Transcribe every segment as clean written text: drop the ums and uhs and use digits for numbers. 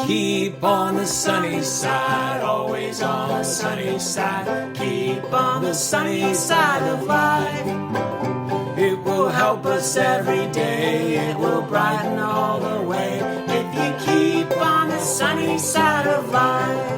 Keep on the sunny side, always on the sunny side. Keep on the sunny side of life. It will help us every day, it will brighten all the way. If you keep on the sunny side of life.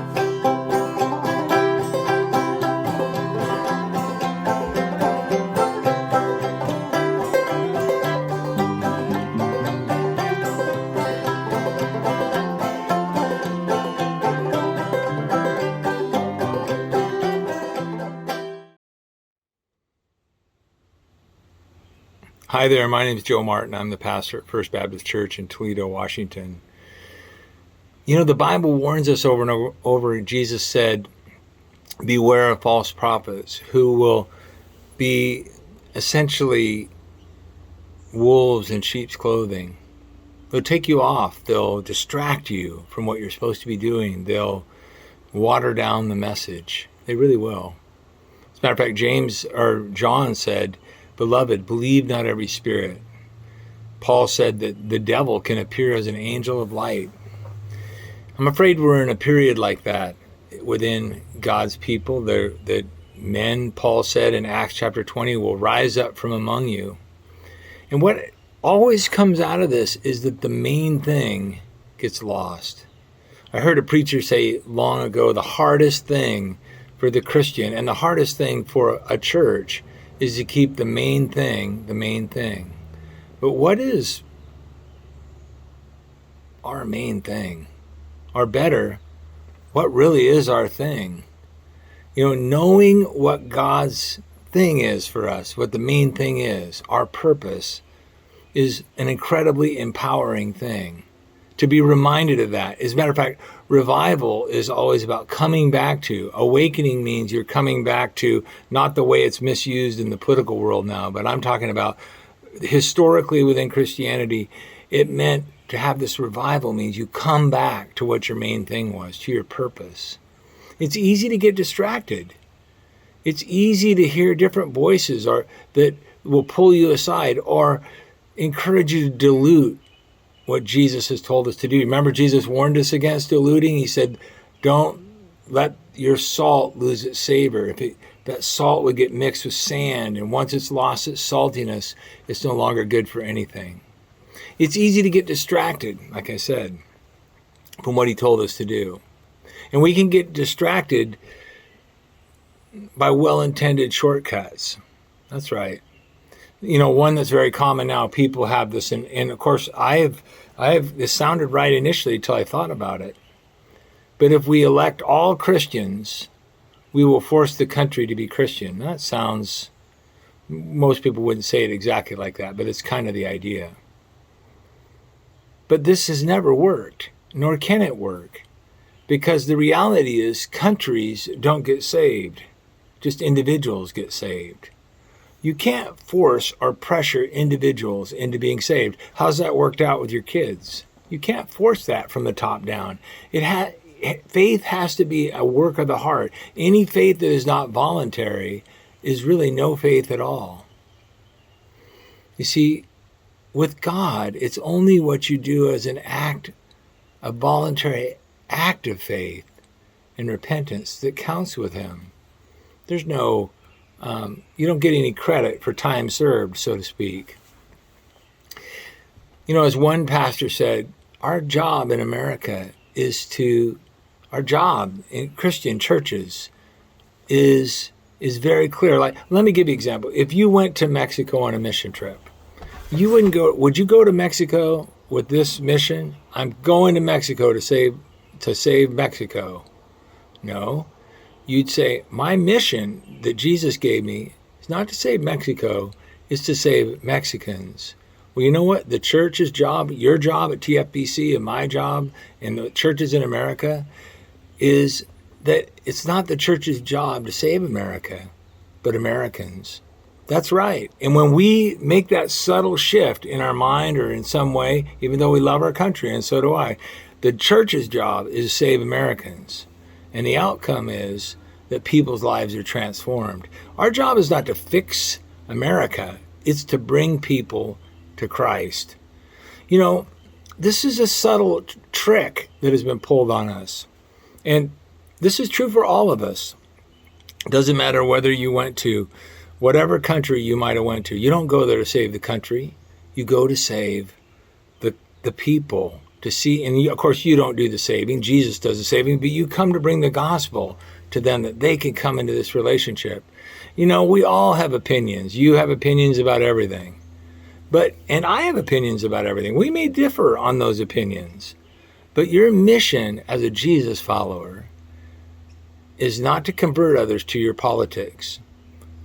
Hi there, my name is Joe Martin. I'm the pastor at First Baptist Church in Toledo, Washington. You know, the Bible warns us over and over. Jesus said, beware of false prophets who will be essentially wolves in sheep's clothing. They'll take you off. They'll distract you from what you're supposed to be doing. They'll water down the message. They really will. As a matter of fact, John said, beloved, believe not every spirit. Paul said that the devil can appear as an angel of light. I'm afraid we're in a period like that within God's people. That men, Paul said in Acts chapter 20, will rise up from among you. And what always comes out of this is that the main thing gets lost. I heard a preacher say long ago, the hardest thing for the Christian and the hardest thing for a church is to keep the main thing, the main thing. But what is our main thing? Or better, what really is our thing? You know, knowing what God's thing is for us, what the main thing is, our purpose, is an incredibly empowering thing. To be reminded of that. As a matter of fact, revival is always about coming back to. Awakening means you're coming back to not the way it's misused in the political world now, but I'm talking about historically within Christianity, it meant to have this revival means you come back to what your main thing was, to your purpose. It's easy to get distracted. It's easy to hear different voices that will pull you aside or encourage you to dilute what Jesus has told us to do. Remember, Jesus warned us against diluting. He said, don't let your salt lose its savor. That salt would get mixed with sand, and once it's lost its saltiness, it's no longer good for anything. It's easy to get distracted, like I said, from what he told us to do. And we can get distracted by well-intended shortcuts. That's right. You know, one that's very common now, people have this, and of course, this sounded right initially until I thought about it. But if we elect all Christians, we will force the country to be Christian. That sounds, most people wouldn't say it exactly like that, but it's kind of the idea. But this has never worked, nor can it work, because the reality is countries don't get saved, just individuals get saved. You can't force or pressure individuals into being saved. How's that worked out with your kids? You can't force that from the top down. Faith has to be a work of the heart. Any faith that is not voluntary is really no faith at all. You see, with God, it's only what you do as an act, a voluntary act of faith and repentance that counts with him. There's no you don't get any credit for time served, so to speak. You know, as one pastor said, our job in America our job in Christian churches is very clear. Like, let me give you an example. If you went to Mexico on a mission trip, would you go to Mexico with this mission? I'm going to Mexico to save Mexico. No. You'd say, my mission that Jesus gave me is not to save Mexico, it's to save Mexicans. Well, you know what? The church's job, your job at TFBC and my job and the churches in America is that it's not the church's job to save America, but Americans. That's right. And when we make that subtle shift in our mind or in some way, even though we love our country, and so do I, the church's job is to save Americans. And the outcome is that people's lives are transformed. Our job is not to fix America. It's to bring people to Christ. You know, this is a subtle trick that has been pulled on us. And this is true for all of us. It doesn't matter whether you went to whatever country you might have went to. You don't go there to save the country. You go to save the people, to see. And of course, you don't do the saving. Jesus does the saving. But you come to bring the gospel to them that they can come into this relationship. You know, we all have opinions. You have opinions about everything. And I have opinions about everything. We may differ on those opinions. But your mission as a Jesus follower is not to convert others to your politics,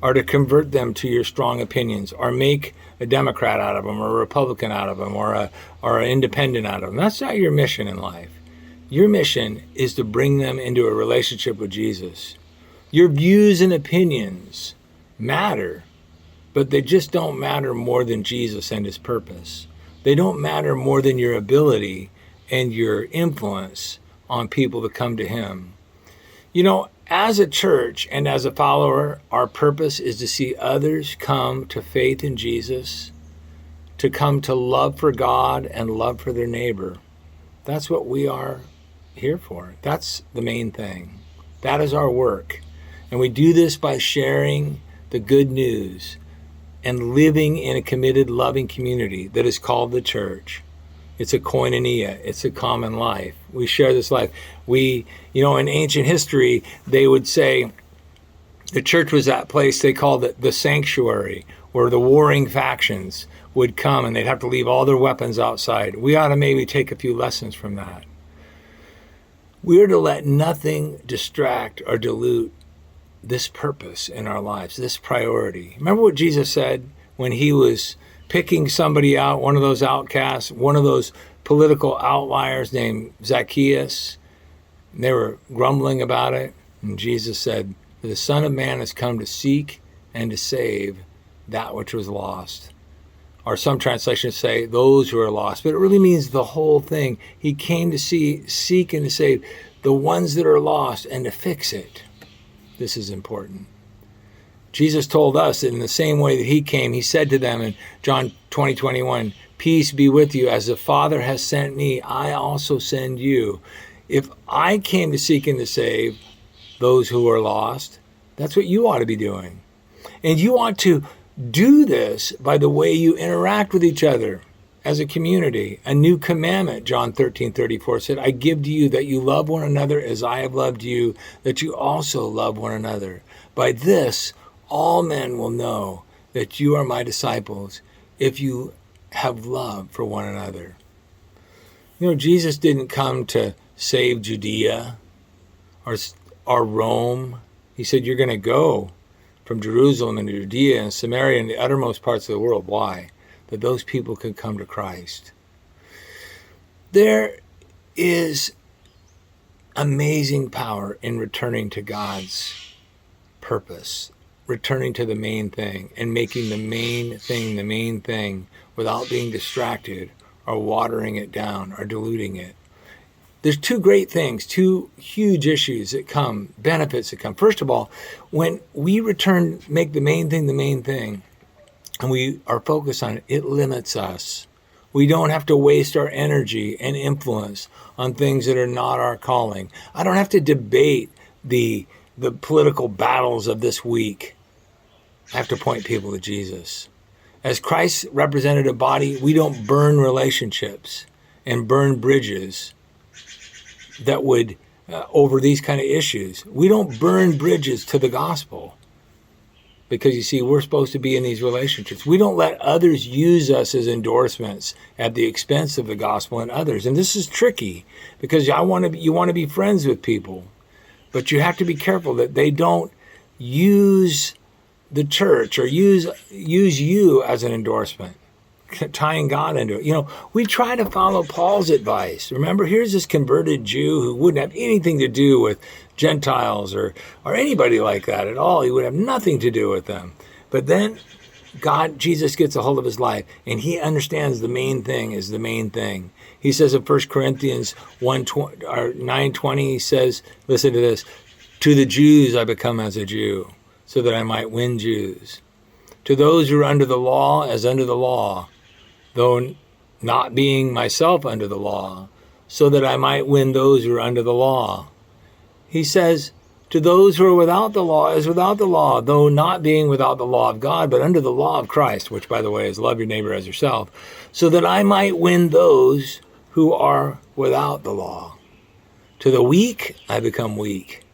or to convert them to your strong opinions, or make a Democrat out of them, or a Republican out of them, or an independent out of them. That's not your mission in life. Your mission is to bring them into a relationship with Jesus. Your views and opinions matter, but they just don't matter more than Jesus and his purpose. They don't matter more than your ability and your influence on people to come to him. You know, as a church and as a follower, our purpose is to see others come to faith in Jesus, to come to love for God and love for their neighbor. That's what we are here for. That's the main thing. That is our work. And we do this by sharing the good news and living in a committed, loving community that is called the church. It's a koinonia. It's a common life. We share this life. In ancient history, they would say the church was that place, they called it the sanctuary, where the warring factions would come and they'd have to leave all their weapons outside. We ought to maybe take a few lessons from that. We are to let nothing distract or dilute this purpose in our lives, this priority. Remember what Jesus said when he was picking somebody out, one of those outcasts, one of those political outliers named Zacchaeus. And they were grumbling about it. And Jesus said, the Son of Man has come to seek and to save that which was lost. Or some translations say those who are lost. But it really means the whole thing. He came to seek and to save the ones that are lost and to fix it. This is important. Jesus told us that in the same way that he came, he said to them in John 20:21, peace be with you. As the Father has sent me, I also send you. If I came to seek and to save those who are lost, that's what you ought to be doing. And you ought to do this by the way you interact with each other as a community. A new commandment, John 13:34 said, I give to you that you love one another as I have loved you, that you also love one another. By this, all men will know that you are my disciples if you have love for one another. You know, Jesus didn't come to save Judea or Rome. He said, you're going to go from Jerusalem and Judea and Samaria and the uttermost parts of the world. Why? That those people could come to Christ. There is amazing power in returning to God's purpose, returning to the main thing and making the main thing without being distracted or watering it down or diluting it. There's two great things, two huge issues that come, benefits that come. First of all, when we make the main thing, and we are focused on it, it limits us. We don't have to waste our energy and influence on things that are not our calling. I don't have to debate the political battles of this week. I have to point people to Jesus. As Christ's representative body, we don't burn relationships and burn bridges that would, over these kind of issues. We don't burn bridges to the gospel. Because you see, we're supposed to be in these relationships. We don't let others use us as endorsements at the expense of the gospel and others. And this is tricky because you want to be friends with people, but you have to be careful that they don't use the church or use you as an endorsement, tying God into it. You know, we try to follow Paul's advice. Remember, here's this converted Jew who wouldn't have anything to do with Gentiles or anybody like that at all. He would have nothing to do with them. But then Jesus gets a hold of his life and he understands the main thing is the main thing. He says in 1 Corinthians 9:20, he says, listen to this, to the Jews I become as a Jew so that I might win Jews. To those who are under the law, as under the law, though not being myself under the law, so that I might win those who are under the law. He says, to those who are without the law is without the law, though not being without the law of God, but under the law of Christ, which, by the way, is love your neighbor as yourself, so that I might win those who are without the law. To the weak, I become weak,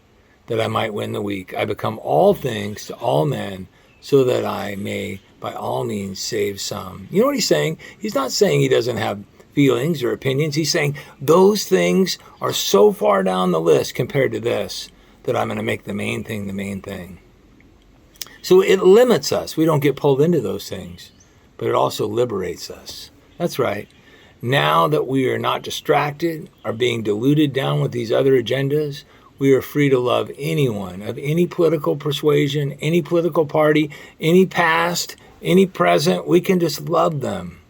that I might win the weak. I become all things to all men, so that I may by all means save some. You know what he's saying? He's not saying he doesn't have feelings or opinions. He's saying those things are so far down the list compared to this that I'm going to make the main thing the main thing. So it limits us. We don't get pulled into those things, but it also liberates us. That's right. Now that we are not distracted, are being diluted down with these other agendas, we are free to love anyone of any political persuasion, any political party, any past, any present. We can just love them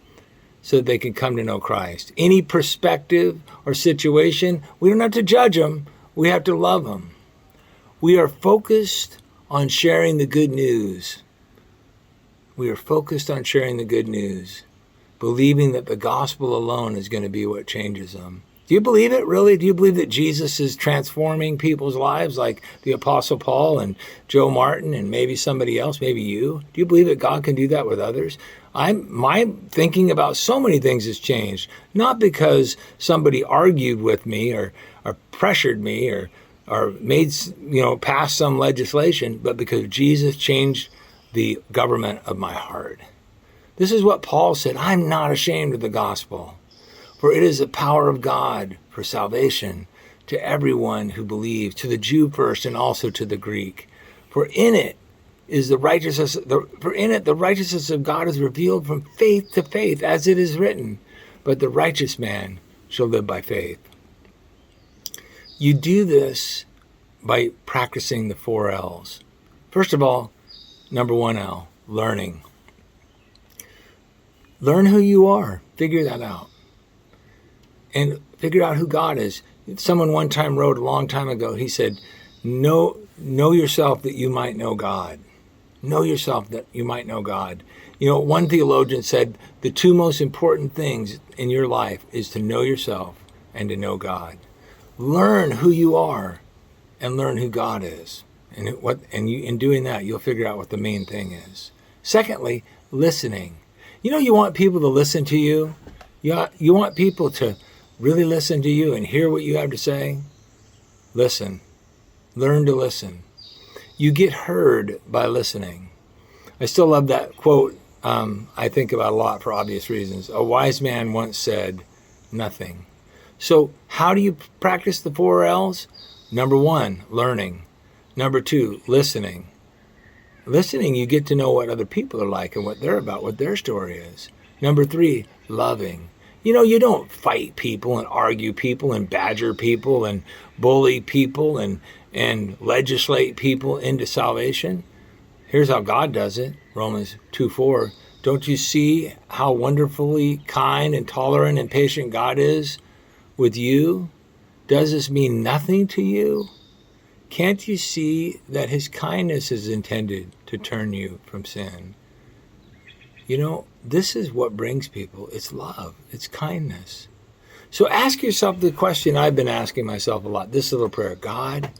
so that they can come to know Christ. Any perspective or situation, we don't have to judge them. We have to love them. We are focused on sharing the good news. We are focused on sharing the good news, believing that the gospel alone is going to be what changes them. Do you believe it, really? Do you believe that Jesus is transforming people's lives like the Apostle Paul and Joe Martin and maybe somebody else, maybe you? Do you believe that God can do that with others? My thinking about so many things has changed, not because somebody argued with me or pressured me or made, pass some legislation, but because Jesus changed the government of my heart. This is what Paul said, I'm not ashamed of the gospel, for it is the power of God for salvation to everyone who believes, to the Jew first and also to the Greek. For in it is the righteousness, the righteousness of God is revealed from faith to faith, as it is written, but the righteous man shall live by faith. You do this by practicing the 4 L's. First of all, number 1 L, learning. Learn who you are. Figure that out. And figure out who God is. Someone one time wrote a long time ago, he said, know yourself that you might know God. Know yourself that you might know God. One theologian said, the 2 most important things in your life is to know yourself and to know God. Learn who you are and learn who God is. And in doing that, you'll figure out what the main thing is. Secondly, listening. You want people to listen to you. You want people to really listen to you and hear what you have to say. Listen. Learn to listen. You get heard by listening. I still love that quote. I think about a lot for obvious reasons. A wise man once said, nothing. So how do you practice the 4 L's? Number 1, learning. Number 2, listening. Listening, you get to know what other people are like and what they're about, what their story is. Number 3, loving. You don't fight people and argue people and badger people and bully people and legislate people into salvation. Here's how God does it, Romans 2:4. Don't you see how wonderfully kind and tolerant and patient God is with you? Does this mean nothing to you? Can't you see that his kindness is intended to turn you from sin? This is what brings people. It's love. It's kindness. So ask yourself the question I've been asking myself a lot, this little prayer. God,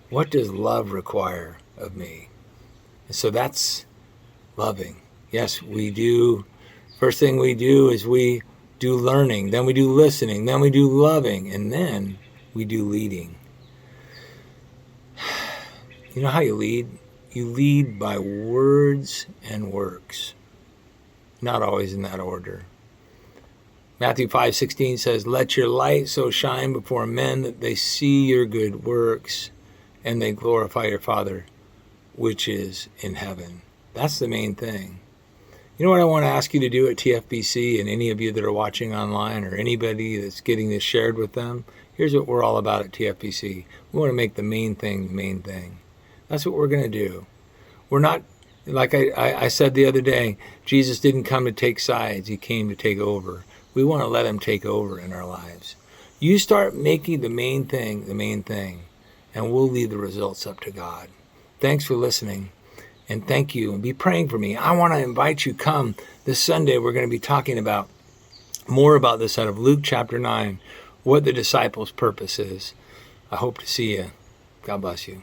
what does love require of me? And so that's loving. Yes, we do. First thing we do is we do learning. Then we do listening. Then we do loving. And then we do leading. You know how you lead? You lead by words and works. Not always in that order. Matthew 5:16 says, let your light so shine before men that they see your good works and they glorify your Father, which is in heaven. That's the main thing. You know what I want to ask you to do at TFBC and any of you that are watching online or anybody that's getting this shared with them? Here's what we're all about at TFBC. We want to make the main thing the main thing. That's what we're going to do. We're not, like I said the other day, Jesus didn't come to take sides. He came to take over. We want to let him take over in our lives. You start making the main thing, and we'll leave the results up to God. Thanks for listening, and thank you, and be praying for me. I want to invite you, come this Sunday. We're going to be talking about more about this out of Luke chapter 9, what the disciples' purpose is. I hope to see you. God bless you.